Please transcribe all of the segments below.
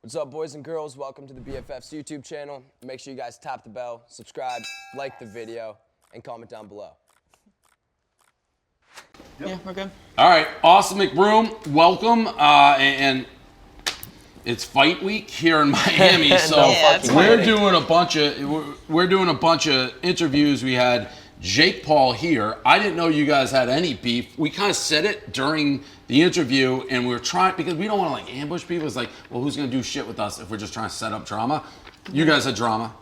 What's up, boys and girls? Welcome to the BFFs YouTube channel. Make sure you guys tap the bell, subscribe, like the video, and comment down below. Yeah, we're good. All right, awesome, McBroom, welcome. And it's fight week here in Miami, so we're doing a bunch of interviews. We had Jake Paul here. I didn't know you guys had any beef. We kind of said it during the interview, and we were trying, because we don't want to like ambush people. It's like, well, who's gonna do shit with us if we're just trying to set up drama? You guys had drama.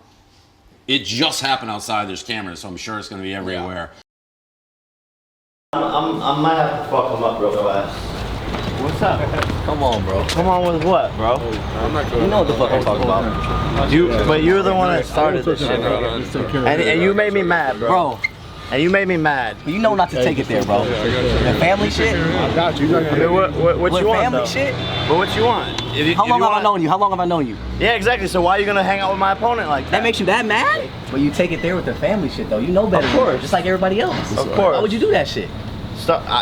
It just happened outside. There's cameras, so I'm sure it's gonna be everywhere. I might have to fuck him up real fast. What's up? Come on, bro. Come on with what, bro? I'm not going. You know what the fuck I'm talking about. But you're the one that started this shit, bro. And you made me mad, bro. And you made me mad. You know not to take it there, bro. The family shit? I got you. I mean, what you want, family though? shit? But what you want? How long have I known you? How long have I known you? Yeah, exactly. So why are you gonna hang out with my opponent like that? That makes you that mad? But you take it there with the family shit, though. You know better. Of course. Just like everybody else. Of course. Why would you do that shit?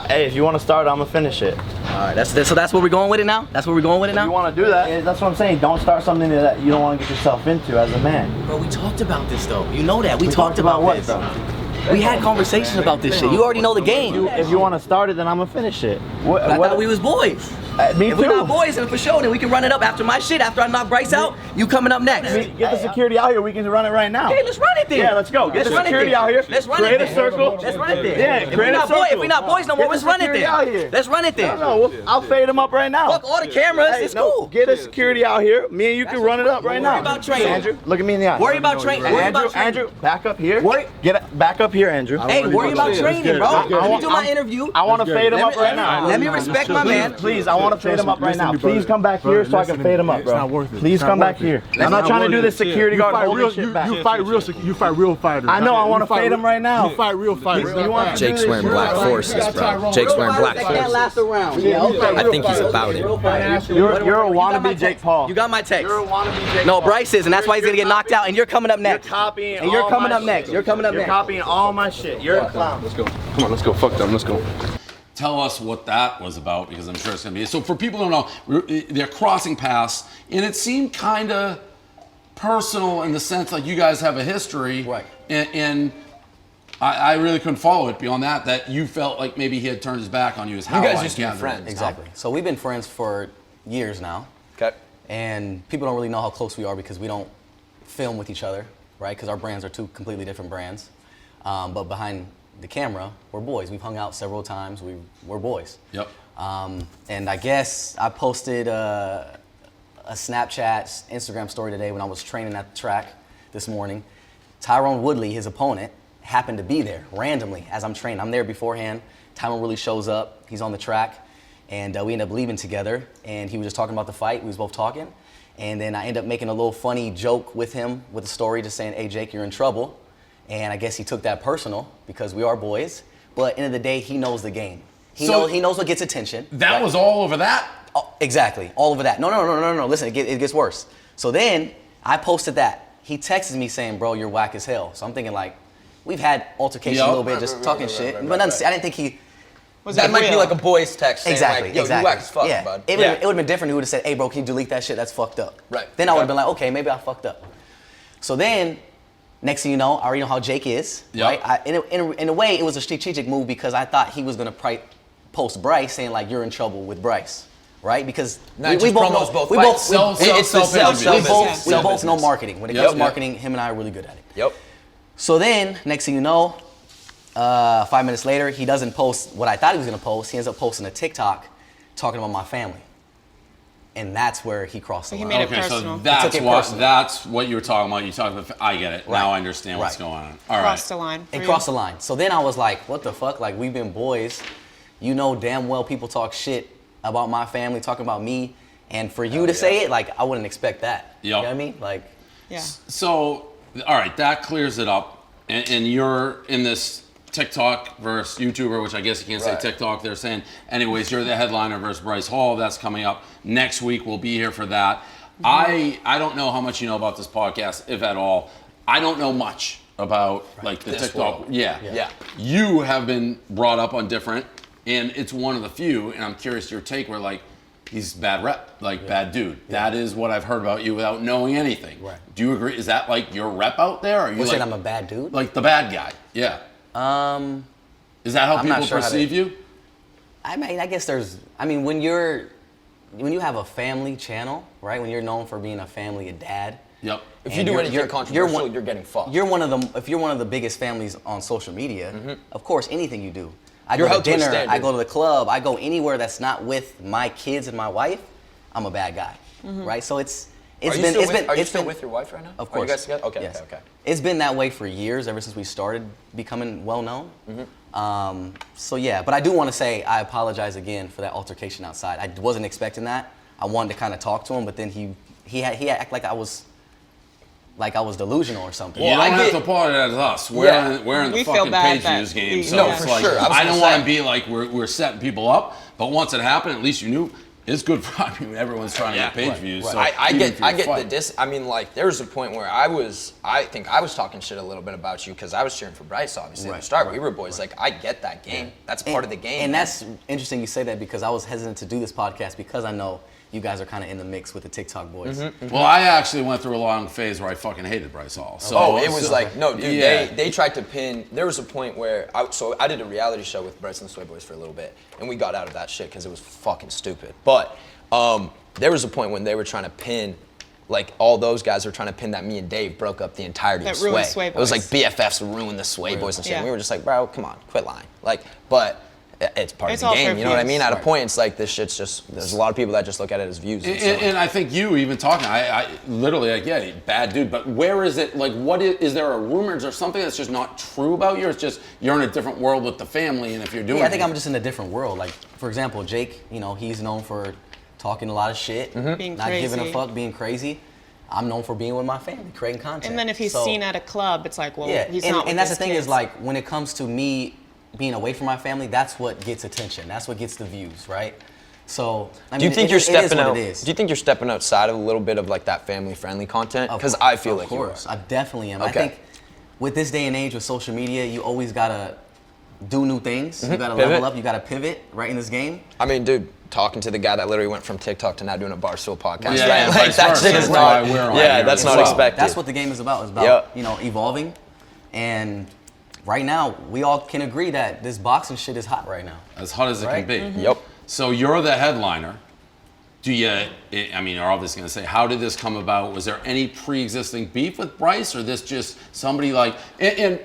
Hey, if you want to start, I'm gonna finish it. All right, so that's where we're going with it now? That's where we're going with it now? If you want to do that, that's what I'm saying. Don't start something that you don't want to get yourself into as a man. Bro, we talked about this, though. You know that. We talked about what, this. though? We had conversations about this shit. You already know the game. If you want to start it, then I'm gonna finish it. But I thought we was boys. Me If too. we're not boys, then for sure, then we can run it up after my shit. After I knock Bryce out, you coming up next. Get the security out here. We can run it right now. Hey, let's run it then. Yeah, let's go. Get Let's the run it security then. out here. Let's run Create it a then. circle. Let's run it then. Yeah, create a circle. If we're not boys, no more, Get let's the run it security then. out here. Let's run it then. No, I'll fade him up right now. Fuck all the cameras. Hey, It's no, cool. Get a security out here. Me and you can run it up right now. Worry about training. Andrew, look at me in the eye. Worry about training. Worry about training. Andrew, back up here. Back up here, Andrew. Hey, worry about training, bro. Let me do my interview. I want to fade him up right now. Let me respect my man. Please, I want to fade him up right now. Please come back here so I can fade him up, bro. It's not worth it. Please come back here. I'm not trying to do this security guard holding shit back. You fight real fighters. I know, I want to fade him right now. You fight real fighters. Jake's wearing black forces, bro. Jake's wearing black forces. last around. I think he's about it. You're a wannabe Jake Paul. You got my text. You're a wannabe Jake No, Paul. Bryce is, and that's why he's gonna get knocked out. And you're coming up next. You're copying And you're all coming my up next. shit. You're coming up You're next. copying all my shit. You're a clown. Let's go. Come on, let's go. Fuck them. Let's go. Tell us what that was about, because I'm sure it's gonna be. So for people who don't know, they're crossing paths, and it seemed kind of personal in the sense like you guys have a history, Right. And I really couldn't follow it beyond that you felt like maybe he had turned his back on you. Is how You guys I used to be gathered it. friends. Exactly. So we've been friends for years now. Okay. And people don't really know how close we are because we don't film with each other, right? Because our brands are two completely different brands. But behind the camera, we're boys. We've hung out several times. We're boys. Yep. And I guess I posted a Snapchat, Instagram story today when I was training at the track this morning. Tyrone Woodley, his opponent, happened to be there randomly as I'm training. I'm there beforehand. Tyrone Woodley shows up. He's on the track. And we end up leaving together. And he was just talking about the fight. We was both talking. And then I end up making a little funny joke with him with a story just saying, hey, Jake, you're in trouble. And I guess he took that personal because we are boys. But at the end of the day, he knows the game. He knows what gets attention. That right? was all over that? Oh, exactly, all over that. No. Listen, it gets worse. So then I posted that. He texted me saying, bro, you're whack as hell. So I'm thinking like, we've had altercation a little bit, just talking shit. But I didn't think he... That might be like a boy's text saying Exactly, like, yo, exactly. you whack as fuck, yeah. bud. It would have been different if he would have said, hey, bro, can you delete that shit? That's fucked up. Right. Then I would have been like, okay, maybe I fucked up. So then, next thing you know, I already know how Jake is, Yep. right? In a way, it was a strategic move because I thought he was going to post Bryce saying, like, you're in trouble with Bryce, right? Because We both know marketing. When it comes to marketing, him and I are really good at it. Yep. So then, next thing you know, 5 minutes later, he doesn't post what I thought he was going to post. He ends up posting a TikTok talking about my family. And that's where he crossed the line. made it Okay, personal. so that's He took it what personal. that's what you were talking about. You talked about. I get it. Right. Now I understand what's Right. going on. All right. Crossed the line. It crossed the line. So then I was like, what the fuck? Like, we've been boys. You know damn well people talk shit about my family, talking about me. And for you to say it, like, I wouldn't expect that. You know what I mean? Like, Yeah. So, all right, that clears it up. And you're in this TikTok versus YouTuber, which I guess you can't say TikTok. They're saying, anyways, you're the headliner versus Bryce Hall. That's coming up next week. We'll be here for that. I don't know how much you know about this podcast, if at all. I don't know much about like the This TikTok. world. Yeah. You have been brought up on different, and it's one of the few. And I'm curious your take. Where like, he's bad rep, like bad dude. That is what I've heard about you without knowing anything. Right. Do you agree? Is that like your rep out there? Or are you What's like, it? I'm a bad dude. like the bad guy? Yeah. Is that how I'm not people sure how perceive you? I mean, I guess there's. I mean, when you have a family channel, right? When you're known for being a family, a dad. Yep. If you do anything controversial, you're getting fucked. If you're one of the biggest families on social media, of course, anything you do. I You're go to held to a dinner, standard. I go to the club, I go anywhere that's not with my kids and my wife, I'm a bad guy, right? So it's Are you still with your wife right now? Of course. Are you guys together? Okay, Yes. okay. It's been that way for years, ever since we started becoming well known. So yeah, but I do want to say I apologize again for that altercation outside. I wasn't expecting that. I wanted to kind of talk to him, but then he acted like I was delusional or something. You don't have to apologize to us. We're in the We feel fucking bad page that views game, we- so No, it's for like sure. I was I gonna don't want say. to be like we're setting people up. But once it happened, at least you knew. It's good for everyone's trying to get page views. So I even get if you're the fighting. dis. I mean, like there was a point where I think I was talking shit a little bit about you because I was cheering for Bryce. Obviously, at the start we were boys. Like I get that game. That's part of the game. And man. that's interesting you say that because I was hesitant to do this podcast because I know you guys are kind of in the mix with the TikTok boys. Well, I actually went through a long phase where I fucking hated Bryce Hall. So Oh, it was like, no, dude, Yeah. they tried to pin, there was a point where, I did a reality show with Bryce and the Sway Boys for a little bit, and we got out of that shit because it was fucking stupid. But there was a point when they were trying to pin, like all those guys were trying to pin that me and Dave broke up the entirety That of ruined Sway. Sway It was like Boys. BFFs ruined the Sway Boys and shit. Yeah. And we were just like, bro, come on, quit lying. Like, but it's part It's of all the game, for you know what I views. mean? At a point, it's like this shit's just, there's a lot of people that just look at it as views. And so- And I think you even talking, I literally like, yeah, bad dude. But where is it? Like, what is there a rumors or something that's just not true about you? Or it's just you're in a different world with the family, and if you're doing, Yeah, I think I'm just in a different world. Like, for example, Jake, he's known for talking a lot of shit, Being not giving a crazy. fuck, being crazy. I'm known for being with my family, creating content. And then if he's So- seen at a club, it's like, well, yeah, he's and, not with and that's the his thing kids. is like when it comes to me being away from my family, that's what gets attention. That's what gets the views, right? So I mean, do you think it you're is what stepping out? it is. Do you think you're stepping outside of a little bit of like that family-friendly content? Because I feel like you are. Of course, I definitely am. I Okay. think with this day and age with social media, you always gotta do new things. You gotta Pivot. level up. You gotta pivot right in this game. I mean, dude, talking to the guy that literally went from TikTok to now doing a Barstool podcast, Yeah, right? and Like vice that versa. shit is That's why not. we're on Yeah, here that's as not well. expected. That's what the game is about. It's about Yep. Evolving, and right now we all can agree that this boxing shit is hot right now. as hot as it Right? can be. Yep. So you're the headliner. Do you? I mean, you're obviously going to say, how did this come about? Was there any pre-existing beef with Bryce, or this just somebody like? And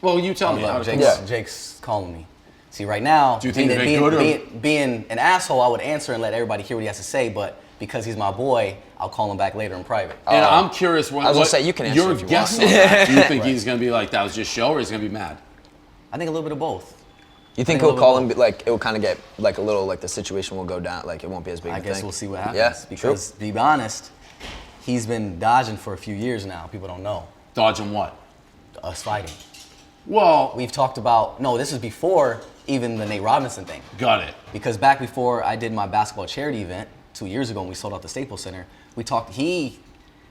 well, you tell me. How Look, did it Jake's, come about? Jake's calling me. See, right now, Do you think being, they being, good or- being an asshole, I would answer and let everybody hear what he has to say. But because he's my boy, I'll call him back later in private. And I'm curious what. I was gonna what say, you can answer your if you guess want. on that. Do you think he's going to be like that was just show, or he's going to be mad? I think a little bit of both. You think I think he'll call a him little like it will kind of get like a little like the situation will go down, like it won't be as big. I a guess thing? we'll see what happens. Yeah, because to be honest, he's been dodging for a few years now. People don't know Dodging what? us fighting. Well, We've talked about this is before even the Nate Robinson thing. got it. Because back before I did my basketball charity event 2 years ago when we sold out the Staples Center, we talked. He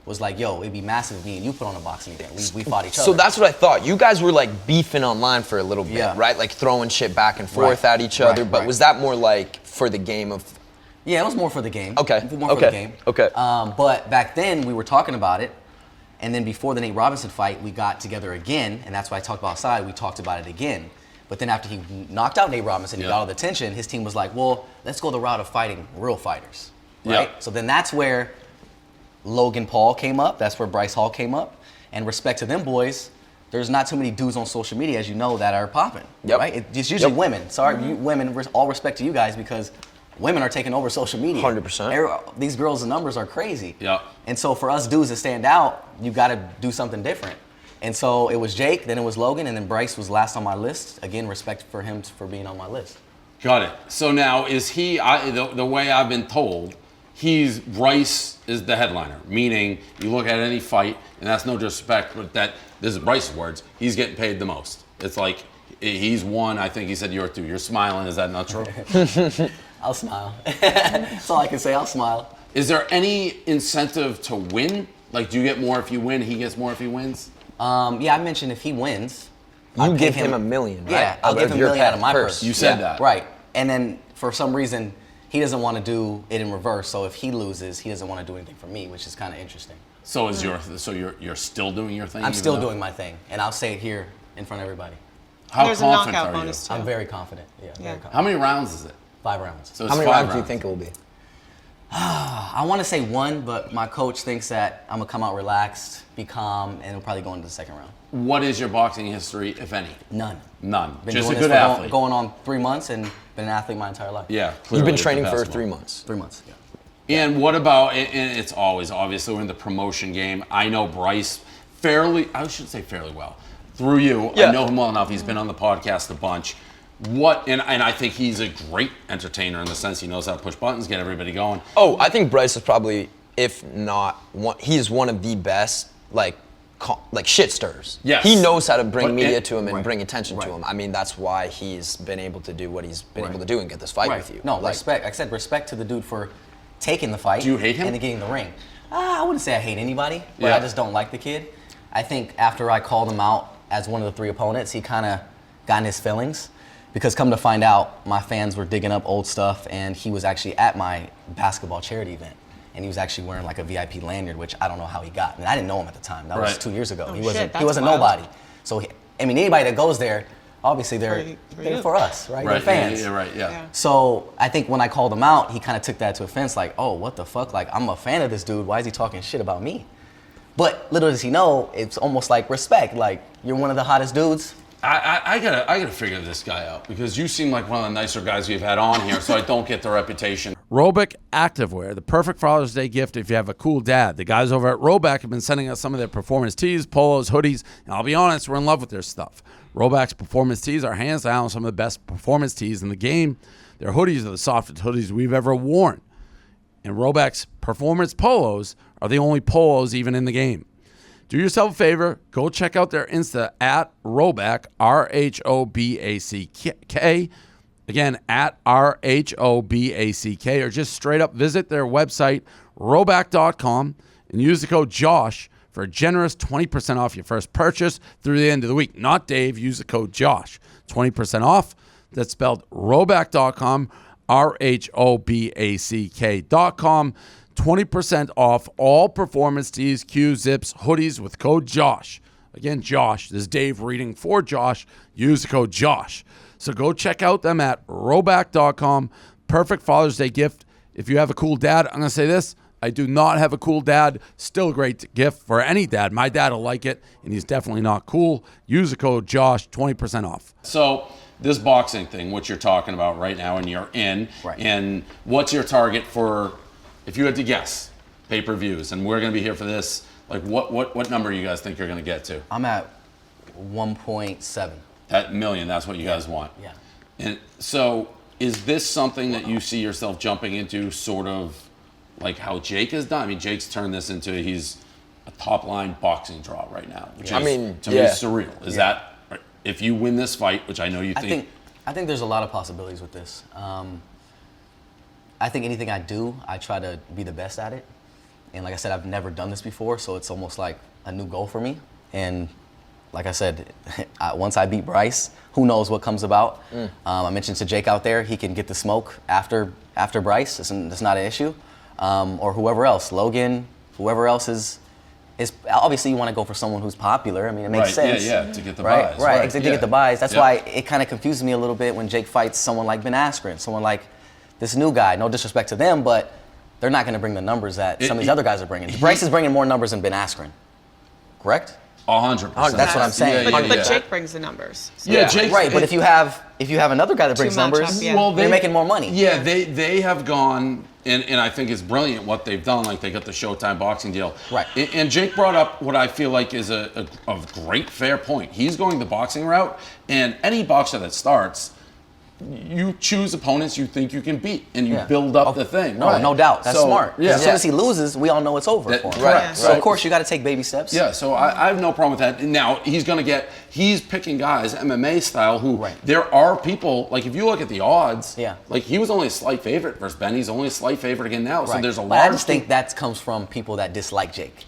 was like, "Yo, it'd be massive if me and you put on a boxing event. We fought each other." So that's what I thought. You guys were like beefing online for a little bit, Yeah. right? Like throwing shit back and forth Right. at each other. Right, But right. was that more like for the game of? Yeah, it was more for the game. Okay, More for the game. okay. But back then we were talking about it, and then before the Nate Robinson fight, we got together again, and that's why I talked about outside. We talked about it again. But then after he knocked out Nate Robinson, he Yeah. got all the attention. His team was like, "Well, let's go the route of fighting real fighters." Right. Yeah. So then that's where Logan Paul came up. That's where Bryce Hall came up. And respect to them boys, there's not too many dudes on social media, as you know, that are popping. Yep. Right? It's usually Yep. women. Sorry, you women. All respect to you guys because women are taking over social media. 100%. These girls' numbers are crazy. Yep. And so for us dudes to stand out, you got to do something different. And so it was Jake, then it was Logan, and then Bryce was last on my list. Again, respect for him for being on my list. Got it. So now is he? The way I've been told, Bryce is the headliner. Meaning, you look at any fight, and that's no disrespect, but this is Bryce's words. He's getting paid the most. It's like he's won. I think he said you're two. You're smiling. Is that not true? I'll smile. That's all I can say. I'll smile. Is there any incentive to win? Like, do you get more if you win? He gets more if he wins. Yeah, I mentioned if he wins, You I'd give pay him $1 million, right? Yeah, I'll give him $1 million out of my purse. You said that. Right. And then for some reason, he doesn't want to do it in reverse. So if he loses, he doesn't want to do anything for me, which is kind of interesting. So you're still doing your thing? I'm still doing my thing, and I'll say it here in front of everybody. How There's a confident knockout are you? bonus too. I'm very confident. Yeah, very confident. How many rounds is it? 5 rounds. So it's How many 5 rounds do you think it will be? I want to say 1, but my coach thinks that I'm gonna come out relaxed, be calm, and it'll probably go into the second round. What is your boxing history, if any? None. None. Been Just a doing this good for athlete. going on 3 months, and been an athlete my entire life. Yeah. You've clearly been it's training for basketball. 3 months. 3 months. Yeah. And what about, and it's always, obviously, we're in the promotion game. I know Bryce I should say fairly well. Through you, Yeah. I know him well enough. He's been on the podcast a bunch. And I think he's a great entertainer in the sense he knows how to push buttons, get everybody going. Oh, I think Bryce is probably, if not one, he is one of the best, like shit stirrers. Yes. He knows how to bring But media it- to him and right. bring attention to Right. him. I mean, that's why he's been able to do what he's been able to do and get this fight with you. No, Like, respect. Like I said, respect to the dude for taking the fight. Do you hate him? And then getting in the ring. I wouldn't say I hate anybody, but Yeah. I just don't like the kid. I think after I called him out as one of the 3 opponents, he kind of got in his feelings. Because come to find out, my fans were digging up old stuff, and he was actually at my basketball charity event. And he was actually wearing like a VIP lanyard, which I don't know how he got. And I didn't know him at the time. That was Right. 2 years ago. Oh, he shit, wasn't. that's He wasn't wild. nobody. So I mean, anybody that goes there, obviously they're For they're you. for us, right? Right. They're fans. Yeah, right. Yeah. Yeah. So I think when I called him out, he kind of took that to offense, like, oh, what the fuck? Like, I'm a fan of this dude. Why is he talking shit about me? But little does he know, it's almost like respect. Like, you're one of the hottest dudes. I gotta figure this guy out because you seem like one of the nicer guys we've had on here, so I don't get the reputation. Robeck Activewear, the perfect Father's Day gift if you have a cool dad. The guys over at Robeck have been sending us some of their performance tees, polos, hoodies, and I'll be honest, we're in love with their stuff. Robeck's performance tees are hands down some of the best performance tees in the game. Their hoodies are the softest hoodies we've ever worn. And Robeck's performance polos are the only polos even in the game. Do yourself a favor, go check out their Insta at Roback, RHOBACK. Again, at RHOBACK, or just straight up visit their website, roback.com, and use the code JOSH for a generous 20% off your first purchase through the end of the week. Not Dave, use the code JOSH. 20% off. That's spelled roback.com, RHOBACK.com. 20% off all performance tees, Q, zips, hoodies with code JOSH. Again, Josh. This is Dave reading for Josh. Use the code JOSH. So go check out them at roback.com. Perfect Father's Day gift. If you have a cool dad, I'm going to say this. I do not have a cool dad. Still a great gift for any dad. My dad will like it, and he's definitely not cool. Use the code JOSH, 20% off. So this boxing thing, what you're talking about right now, and you're in, Right. and what's your target for, if you had to guess, pay-per-views, and we're going to be here for this, like what number you guys think you're going to get to? I'm at 1.7. That million, that's what you guys want. Yeah. And so is this something that you see yourself jumping into sort of like how Jake has done? I mean, Jake's turned this into, he's a top-line boxing draw right now, which I is, mean, to me, yeah. surreal. Is that, if you win this fight, which I know you think. I think there's a lot of possibilities with this. I think anything I do, I try to be the best at it. And like I said, I've never done this before, so it's almost like a new goal for me. And like I said, once I beat Bryce, who knows what comes about. I mentioned to Jake out there, he can get the smoke after Bryce. It's not an issue. Or whoever else, Logan, whoever else is obviously you want to go for someone who's popular. I mean, it makes sense. Yeah, to get the right, buys. Right, to get the buys. That's Yeah. why it kind of confuses me a little bit when Jake fights someone like Ben Askren, someone like this new guy. No disrespect to them, but they're not going to bring the numbers that some of these other guys are bringing. Bryce is bringing more numbers than Ben Askren, correct? 100%. That's what I'm saying. But Jake brings the numbers. So. Yeah, Jake. Right, but if you have another guy that brings match up, numbers, yeah. Well, they're making more money. Yeah, they have gone, and I think it's brilliant what they've done. Like they got the Showtime boxing deal. Right. And Jake brought up what I feel like is a great, fair point. He's going the boxing route, and any boxer that starts, you choose opponents you think you can beat, and you build up the thing. No, right. no doubt. That's So, smart. Yeah. As soon as he loses, we all know it's over for him. Correct. So of course you got to take baby steps. Yeah, so I have no problem with that. Now, he's picking guys, MMA style, who there are people, like if you look at the odds, like he was only a slight favorite versus Ben, he's only a slight favorite again now. So there's a But I large. just think that comes from people that dislike Jake.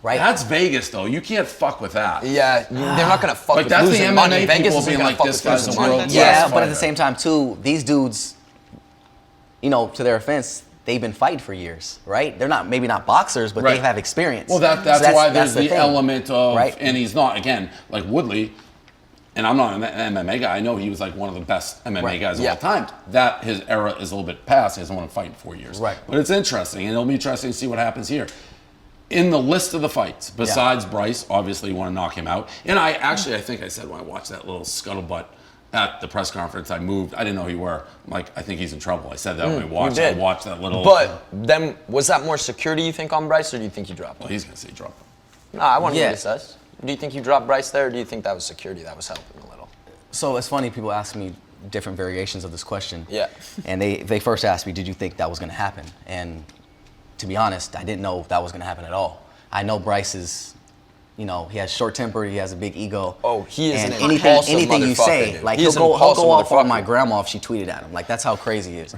Right? That's Vegas, though. You can't fuck with that. Yeah, they're not gonna fuck Like with that's the losing MMA money. people Vegas isn't being gonna like, fuck this with guy's losing a money. world Yeah, class but at the fighter. same time too, these dudes, to their offense, they've been fighting for years, right? They're maybe not boxers, but Right. they have experience. Well, that's So why there's the thing, element of, right? and he's not, again, like Woodley, and I'm not an MMA guy. I know he was like one of the best MMA Right. guys of Yeah. all time. That his era is a little bit past. He hasn't won a fight in 4 years. Right. But it's interesting, and it'll be interesting to see what happens here. In the list of the fights, besides Bryce, obviously you want to knock him out. And I think I said when I watched that little scuttlebutt at the press conference, I moved. I didn't know who you were. I'm like, I think he's in trouble. I said that when I watched. I did. watched that little. But then, was that more security you think on Bryce, or do you think you dropped Well, him? he's gonna say drop him. No, I want to know Yeah. what he says. Do you think you dropped Bryce there, or do you think that was security that was helping a little? So it's funny, people ask me different variations of this question. Yeah. And they first asked me, did you think that was going to happen? And to be honest, I didn't know if that was going to happen at all. I know Bryce is, he has short temper, he has a big ego. Oh, he is and an anything impulsive you motherfucker, say, dude. like He he'll is an go impulsive off on motherfucker. my grandma if she tweeted at him. Like that's how crazy he is.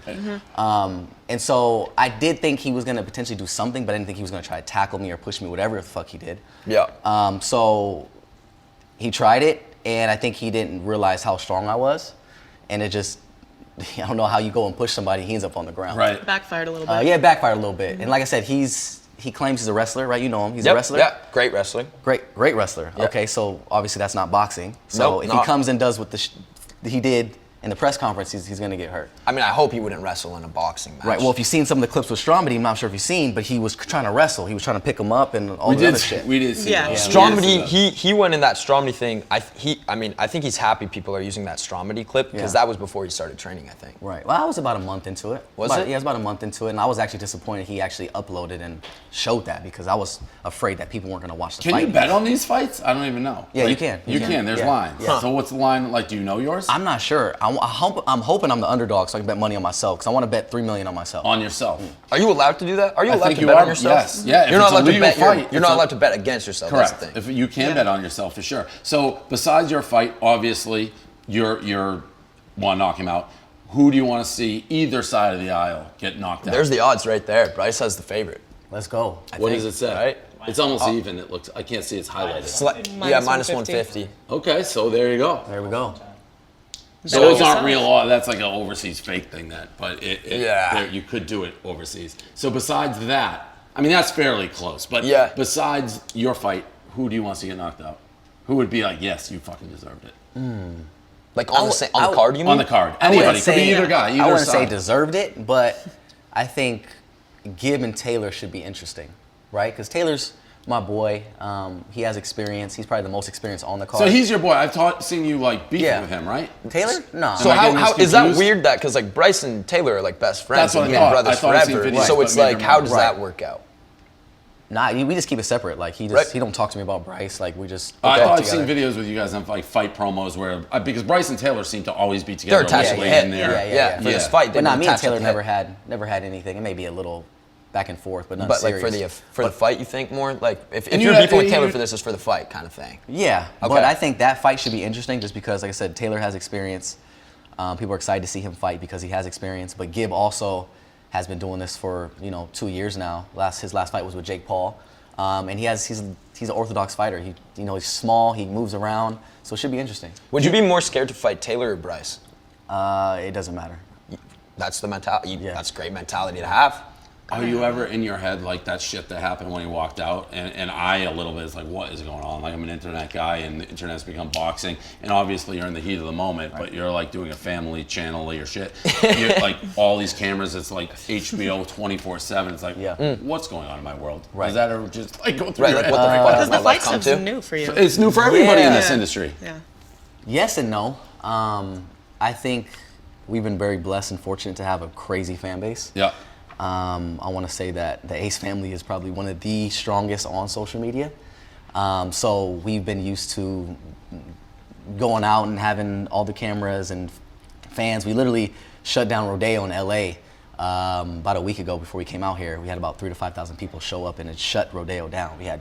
And so I did think he was going to potentially do something, but I didn't think he was going to try to tackle me or push me, whatever the fuck he did. Yeah. So he tried it, and I think he didn't realize how strong I was, and it just, I don't know how you go and push somebody, he ends up on the ground. Right. Backfired a little bit. Yeah, it backfired a little bit. And like I said, he claims he's a wrestler, right? You know him, he's a wrestler? Yeah, great wrestling. Great wrestler. Yeah. Okay, so obviously that's not boxing. So Nope, if not. he comes and does what he did in the press conference, he's going to get hurt. I mean, I hope he wouldn't wrestle in a boxing match. Right. Well, if you've seen some of the clips with Stromedy, I'm not sure if you've seen, but he was trying to wrestle. He was trying to pick him up and all the other shit. We did see Yeah. that. Stromedy, he went in that Stromedy thing. I think he's happy people are using that Stromedy clip because Yeah. that was before he started training, I think. Right. Well, I was about a month into it. Was it? Yeah, I was about a month into it, and I was actually disappointed he actually uploaded and showed that because I was afraid that people weren't going to watch the Can fight. you bet on these fights? I don't even know. Yeah, Like, you can. You can. There's Yeah. lines. Yeah. So what's the line? Like, do you know yours? I'm not sure. I'm hoping I'm the underdog so I can bet money on myself because I want to bet $3 million on myself. On yourself. Are you allowed to do that? Are you I allowed think to you bet are, on yourself? yes. Yeah, if You're not it's a allowed to legal bet. fight, You're it's not a- allowed to bet against yourself. Correct. That's the thing. If you can bet on yourself for sure. So besides your fight, obviously you're want to knock him out. Who do you want to see either side of the aisle get knocked out? There's the odds right there. Bryce has the favorite. Let's go. What think, does it say? right? It's almost even. It looks. I can't see. It's highlighted. Yeah, minus 150. Okay, so there you go. There we go. So those aren't real odds. That's like an overseas fake thing. But Yeah. you could do it overseas. So besides that, I mean that's fairly close. But Yeah. besides your fight, who do you want to see get knocked out? Who would be like, yes, you fucking deserved it Like on the card, you mean? on the card? I wouldn't Anybody could be say- either guy. Either I wouldn't say side. deserved it, but I think Gibb and Taylor should be interesting, right? Because Taylor's my boy. He has experience. He's probably the most experienced on the card. So he's your boy. I've seen you like beefing Yeah. with him, right? Taylor? No. So Am I getting how this is that confused? weird? That because like Bryce and Taylor are like best friends That's what and I been thought. brothers I thought I'd seen forever. videos, So but it's maybe like, I'm how wrong. does Right. that work out? Nah, we just keep it separate. Like he Right. don't talk to me about Bryce. Like we just. I talk thought I've together. seen videos with you guys on like fight promos where because Bryce and Taylor seem to always be together. They're attached to literally the hip. in there. Yeah. For this fight, they But not were me and attached to Taylor the hip. never had anything. It may be a little back and forth, but nothing But like serious. for the fight, you think more like if And you're you- beefing with and Taylor you- for this, is for the fight kind of thing. Yeah, Okay. but I think that fight should be interesting just because, like I said, Taylor has experience. People are excited to see him fight because he has experience. But Gibb also has been doing this for 2 years now. His last fight was with Jake Paul, and he's an orthodox fighter. He's small, he moves around, so it should be interesting. Would you be more scared to fight Taylor or Bryce? It doesn't matter. That's the mentality. Yeah. That's a great mentality to have. Are you ever in your head like that shit that happened when he walked out? And I a little bit is like, what is going on? Like I'm an internet guy and the internet's become boxing. And obviously you're in the heat of the moment, but you're like doing a family channel of your shit. You're like all these cameras, it's like HBO 24/7. It's like, what's going on in my world? Right. Does that ever just like go through Right, your like head? what the fuck Because does the my life fight come stuff's to? new for you. It's new for everybody in this Yeah. industry. Yeah. Yes and no. I think we've been very blessed and fortunate to have a crazy fan base. Yeah. I want to say that the Ace family is probably one of the strongest on social media. So we've been used to going out and having all the cameras and fans. We literally shut down Rodeo in LA about a week ago before we came out here. We had about 3,000 to 5,000 people show up and it shut Rodeo down. We had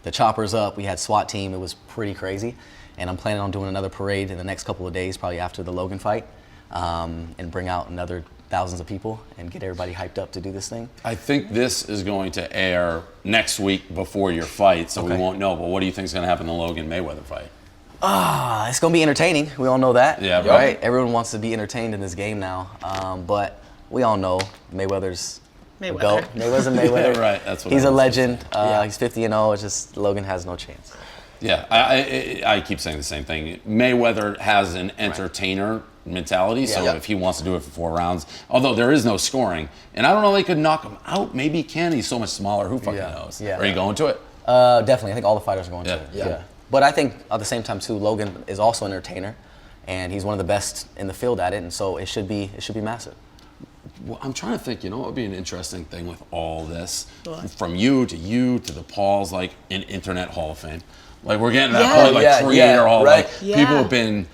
the choppers up, we had SWAT team. It was pretty crazy. And I'm planning on doing another parade in the next couple of days, probably after the Logan fight, and bring out another thousands of people and get everybody hyped up to do this thing. I think this is going to air next week before your fight, so we Okay. won't know. But what do you think is going to happen in the Logan Mayweather fight? It's gonna be entertaining. We all know that. Yeah, right. Everyone wants to be entertained in this game now. But we all know Mayweather's a Mayweather. GOAT. Mayweather's a Mayweather. Yeah, right, that's what He's I a was legend. He's 50-0. It's just Logan has no chance. Yeah, I keep saying the same thing. Mayweather has an entertainer mentality, so if he wants to do it for 4 rounds, although there is no scoring, and I don't know they could knock him out. Maybe he can. He's so much smaller. Who fucking knows? Yeah. Are you going to it? Definitely. I think all the fighters are going to it. Yeah. But I think at the same time too, Logan is also an entertainer, and he's one of the best in the field at it, and so it should be massive. Well, I'm trying to think, what would be an interesting thing with all this? From you to the Pauls, like an internet Hall of Fame. Like we're getting that point, like creator Hall, right. like people have been,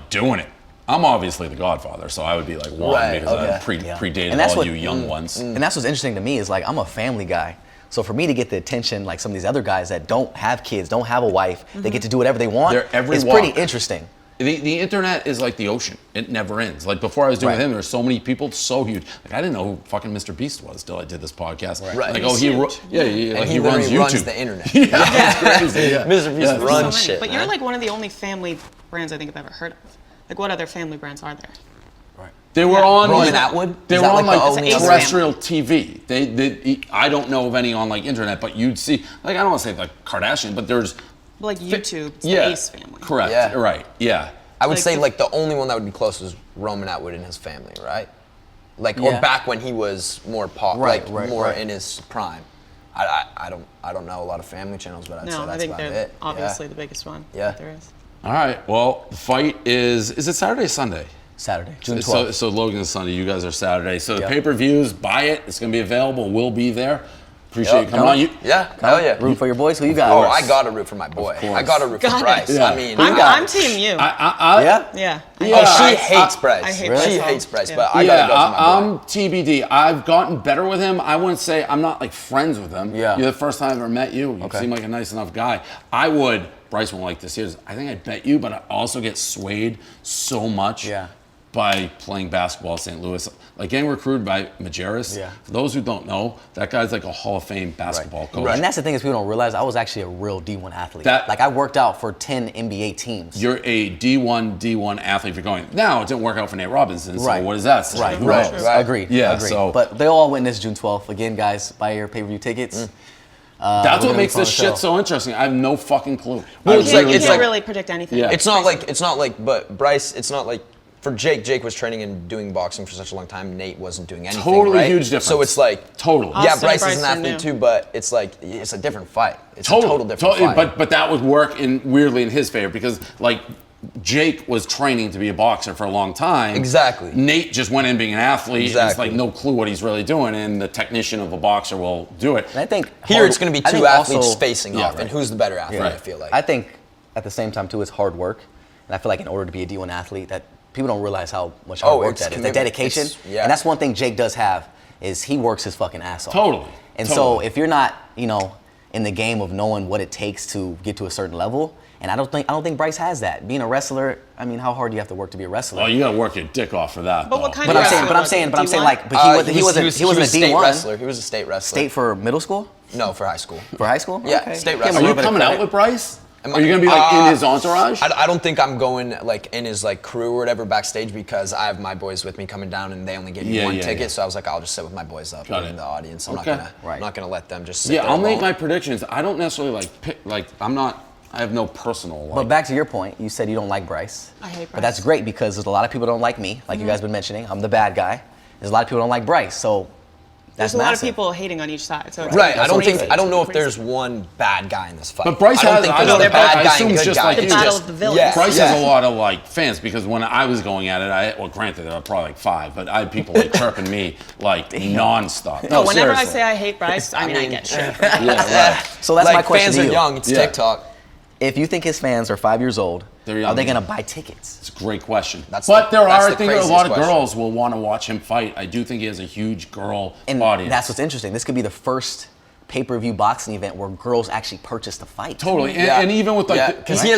doing it. I'm obviously the Godfather, so I would be like one because I predated all you young ones. And that's what's interesting to me is like I'm a family guy. So for me to get the attention like some of these other guys that don't have kids, don't have a wife, they get to do whatever they want, They're every it's walk. pretty interesting. The internet is like the ocean. It never ends. Like before I was doing with him, there were so many people, so huge. Like I didn't know who fucking Mr. Beast was till I did this podcast. Right. Like, He's he huge. he runs YouTube. runs the internet. It's crazy. Mr. Beast runs shit. But you're like one of the only family brands I think I've ever heard of. Like what other family brands are there? They were on Roman Atwood? They Is were that on like the like only other terrestrial TV. They I don't know of any on like internet, but you'd see like I don't want to say like Kardashian, but there's Like YouTube, it's the Ace family. Correct. Yeah. Right. Yeah. I would Like say the- like the only one that would be close was Roman Atwood and his family, right? Like Yeah. or back when he was more pop, Right, like right, more right. in his prime. I don't know a lot of family channels, but I'd say No, I that's think about they're it. obviously the biggest one that there is. All right. Well, the fight is it Saturday or Sunday? Saturday, June 12th. So Logan's Sunday, you guys are Saturday. So the Yep. pay-per-views, buy it. It's gonna be available. We'll be there. Appreciate you coming on. You, Hell yeah. Root for your boys. Who you got? Oh, I gotta root for my boy. course. I gotta root for Got it. Bryce. Yeah. I mean, I'm team you. Yeah? yeah. she hates Bryce. I hate She Bryce Hall. hates Bryce, Yeah. but I gotta go for my boy. I'm TBD. I've gotten better with him. I wouldn't say I'm not like friends with him. Yeah. You're the first time I ever met you. You seem like a nice enough guy. Bryce won't like this. I think I'd bet you, but I also get swayed so much by playing basketball at St. Louis. Like getting recruited by Majerus. Yeah. For those who don't know, that guy's like a Hall of Fame basketball coach. And that's the thing is people don't realize I was actually a real D1 athlete. That- like I worked out for 10 NBA teams. You're a D1 athlete if you're going. Now, it didn't work out for Nate Robinson, so Right. what does that say? Right, Who right. knows? Agreed. Yeah, agreed. so- But they all win this June 12th. Again, guys, buy your pay-per-view tickets. That's we're what gonna makes be this fun shit as so interesting. I have no fucking clue. Well, I it's You like- can't really predict anything. Yeah. It's not like, but Bryce, it's not like, for Jake was training and doing boxing for such a long time. Nate wasn't doing anything, Totally right? huge difference. So it's like, Totally. yeah, Austin Bryce is Bryson an athlete knew. too, but it's like, it's a different fight. It's a total different fight. But that would work weirdly in his favor because like Jake was training to be a boxer for a long time. Exactly. Nate just went in being an athlete. And it's Exactly. like no clue what he's really doing, and the technician of a boxer will do it. And I think Here it's going to be I two think athletes also- facing off, right. and who's the better athlete, Right. I feel like. I think at the same time too, it's hard work, and I feel like in order to be a D1 athlete, that people don't realize how much hard work it's that is. The commitment. dedication, and that's one thing Jake does have is he works his fucking ass off. Totally. And so if you're not, in the game of knowing what it takes to get to a certain level, and I don't think Bryce has that. Being a wrestler, I mean, how hard do you have to work to be a wrestler? Oh, you got to work your dick off for that. But though. what kind But of I'm saying, wrestler but I'm was saying, he? like, but D1? he wasn't a state D1 wrestler. He was a state wrestler. State for middle school, No, for high school. for high school. Yeah, Okay. state Give him a wrestler. Are you little bit of coming out credit. with Bryce? Are you gonna be like in his entourage? I don't think I'm going like in his like crew or whatever backstage because I have my boys with me coming down and they only gave me one ticket, so I was like, I'll just sit with my boys up in the audience. I'm not gonna let them just sit there I'll make alone. my predictions. I don't necessarily I have no personal. But back to your point, you said you don't like Bryce. I hate Bryce. But that's great because there's a lot of people that don't like me, like you guys been mentioning. I'm the bad guy. There's a lot of people that don't like Bryce, so that's There's a lot of massive. people hating on each side. So it's Right, like, I don't know if crazy. there's one bad guy in this fight. But Bryce I don't has- think I there's know a that bad I guy assume and good just guy. like The you. battle of the villains. Yeah. Bryce has a lot of like fans because when I was going at it, granted there were probably like 5, but I had people like chirping me like nonstop. No, whenever I seriously. say I hate Bryce, I mean I get shit. Yeah, right. So that's like my question fans to are you. young. It's Yeah. TikTok. If you think his fans are 5 years old, They're are young. they going to buy tickets? It's a great question. That's but the- there that's are, I the think, a lot craziest of question. girls will want to watch him fight. I do think he has a huge girl And audience. that's what's interesting. This could be the first pay-per-view boxing event where girls actually purchase the fight. Totally, and, Yeah. and even with like, because he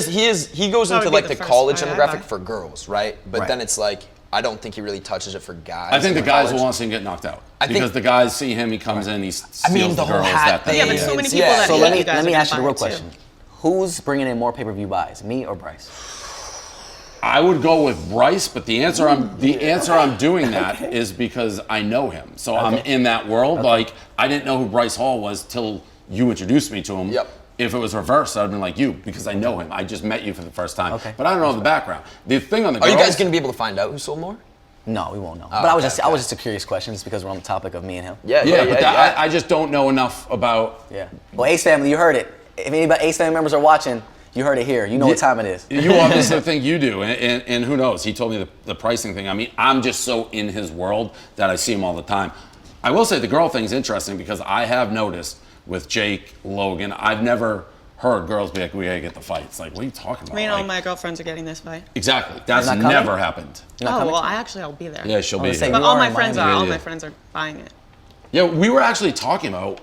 goes That into would be like the the first college fight I demographic buy. for girls, right? But Right. then it's like I don't think he really touches it for guys. I think the in guys college. will want to see him get knocked out I think- because the guys see him, he comes in, he steals I mean, the whole girls. hat that thing. Yeah, but so many people that So hate let you guys me are ask you the gonna real buy it, question. Who's bringing in more pay-per-view buys, me or Bryce? I would go with Bryce, but the answer I'm doing that is because I know him. So I'm in that world. Like, I didn't know who Bryce Hall was till you introduced me to him. Yep. If it was reversed, I'd have been like you, because I know him. I just met you for the first time. Okay. But I don't know the background. The thing on the Are girls, you guys gonna be able to find out who sold more? No, we won't know. Oh, But I was okay, just a curious question, just because we're on the topic of me and him. I just don't know enough about. Yeah. Well, Ace family, you heard it. If anybody Ace family members are watching, you heard it here. You know what time it is. You obviously think you do, and who knows? He told me the pricing thing. I mean, I'm just so in his world that I see him all the time. I will say the girl thing's interesting because I have noticed with Jake, Logan, I've never heard girls be like, we gotta get the fight. It's like, what are you talking about? Me and all Like, my girlfriends are getting this fight. exactly. That's You're not coming? never happened. You're not Oh, coming? well, I'll be there. Yeah, she'll be gonna say, here. But you all are my in friends Miami. are. All Yeah. my friends are buying it. Yeah, we were actually talking about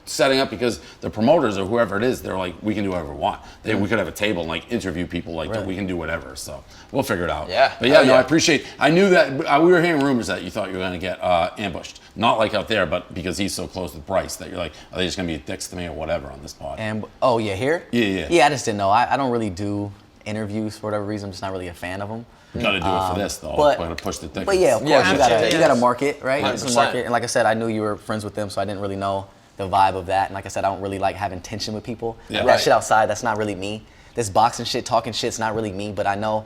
setting up because the promoters or whoever it is, they're like, we can do whatever we want. We could have a table and like interview people, like Really? we can do whatever. So we'll figure it out. Yeah. But yeah, Hell no, yeah. I appreciate. I knew that we were hearing rumors that you thought you were gonna get ambushed, not like out there, but because he's so close with Bryce that you're like, are they just gonna be dicks to me or whatever on this pod? And oh yeah, here? Yeah. Yeah, I just didn't know. I don't really do interviews for whatever reason. I'm just not really a fan of them. You gotta do it for this though. but- We're gonna push the dick. But yeah, of course, Yeah, you absolutely. gotta market, right? It's a 100%. market. And like I said, I knew you were friends with them, so I didn't really know the vibe of that. And like I said, I don't really like having tension with people. Yeah. Like, Right. that shit outside, that's not really me. This boxing shit, talking shit's not really me. But I know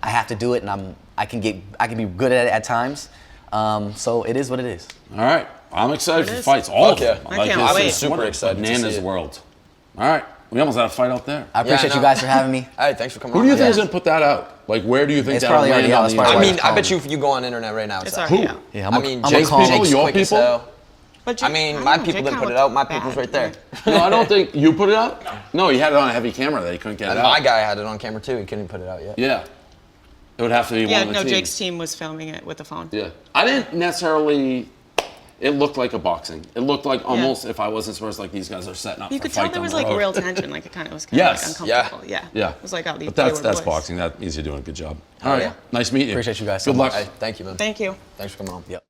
I have to do it, and I can be good at it at times. So it is what it is. All right, I'm excited It for is. fights. All of Fuck yeah. them. I can't this wait. is Super one of excited to Bananas see it. world. All right, we almost had a fight out there. I appreciate no. you guys for having me. All right, thanks for coming Who on. do you think Yeah. is gonna put that out? Like, where do you think It's that'll probably land already out. on It's the probably I internet? mean, I bet you if you go on internet right now, it's It's out. already out. Yeah, I mean, I'm Jake's calm. Jake's Your quick as people? hell. But I Jake- mean, don't my know, people Jake didn't kinda put it out. My looked people's bad. right there. No, I don't think you put it out. No, you had it on a heavy camera that he couldn't get And it my out. guy had it on camera too. He couldn't put it out yet. Yeah, it would have to be Yeah, one of the no, teams. Jake's team was filming it with the phone. Yeah, I didn't necessarily. It looked like a boxing. It looked like almost if I wasn't supposed like these guys are setting up. You for could a tell fight there down was the like road. real tension. Like it kind of was kind Yes. of like uncomfortable. Yeah. Yeah, It was like, oh, these but that's they were boys. boxing. That means you're doing a good job. Oh, All right, yeah. nice meeting you. Appreciate you guys so Good luck. much. Hey, thank you, man. Thank you. Thanks for coming on. Yep.